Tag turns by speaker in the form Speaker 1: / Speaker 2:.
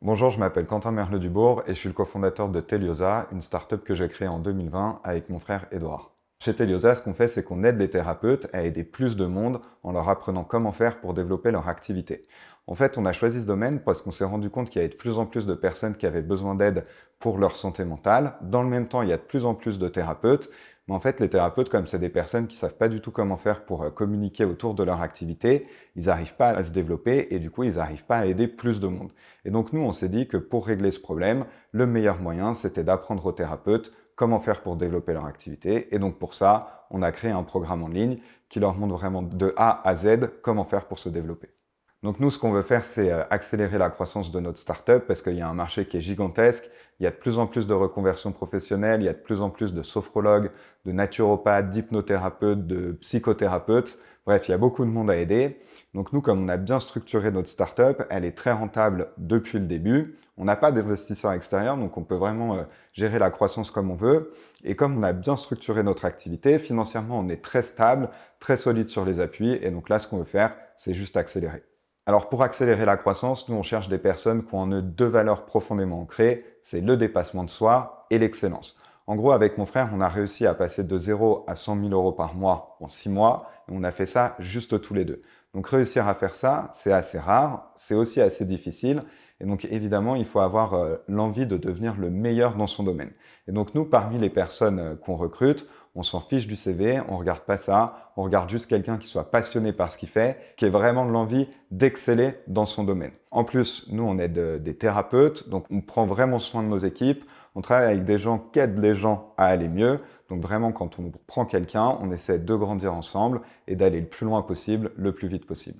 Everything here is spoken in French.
Speaker 1: Bonjour, je m'appelle Quentin Merle-Dubourg et je suis le cofondateur de Teliosa, une startup que j'ai créée en 2020 avec mon frère Edouard. Chez Teliosa, ce qu'on fait, c'est qu'on aide les thérapeutes à aider plus de monde en leur apprenant comment faire pour développer leur activité. En fait, on a choisi ce domaine parce qu'on s'est rendu compte qu'il y avait de plus en plus de personnes qui avaient besoin d'aide pour leur santé mentale. Dans le même temps, il y a de plus en plus de thérapeutes. Mais en fait, les thérapeutes, comme c'est des personnes qui savent pas du tout comment faire pour communiquer autour de leur activité, ils n'arrivent pas à se développer et du coup, ils n'arrivent pas à aider plus de monde. Et donc nous, on s'est dit que pour régler ce problème, le meilleur moyen, c'était d'apprendre aux thérapeutes comment faire pour développer leur activité. Et donc pour ça, on a créé un programme en ligne qui leur montre vraiment de A à Z comment faire pour se développer. Donc nous, ce qu'on veut faire, c'est accélérer la croissance de notre startup parce qu'il y a un marché qui est gigantesque. Il y a de plus en plus de reconversions professionnelles, il y a de plus en plus de sophrologues, de naturopathes, d'hypnothérapeutes, de psychothérapeutes. Bref, il y a beaucoup de monde à aider. Donc nous, comme on a bien structuré notre startup, elle est très rentable depuis le début. On n'a pas d'investisseurs extérieurs, donc on peut vraiment gérer la croissance comme on veut. Et comme on a bien structuré notre activité, financièrement, on est très stable, très solide sur les appuis. Et donc là, ce qu'on veut faire, c'est juste accélérer. Alors pour accélérer la croissance, nous on cherche des personnes qui ont en eux deux valeurs profondément ancrées, c'est le dépassement de soi et l'excellence. En gros, avec mon frère, on a réussi à passer de 0 à 100 000 euros par mois en 6 mois, et on a fait ça juste tous les deux. Donc réussir à faire ça, c'est assez rare, c'est aussi assez difficile, et donc évidemment, il faut avoir l'envie de devenir le meilleur dans son domaine. Et donc nous, parmi les personnes qu'on recrute, on s'en fiche du CV, on regarde pas ça, on regarde juste quelqu'un qui soit passionné par ce qu'il fait, qui ait vraiment l'envie d'exceller dans son domaine. En plus, nous, on est des thérapeutes, donc on prend vraiment soin de nos équipes, on travaille avec des gens qui aident les gens à aller mieux, donc vraiment, quand on prend quelqu'un, on essaie de grandir ensemble et d'aller le plus loin possible, le plus vite possible.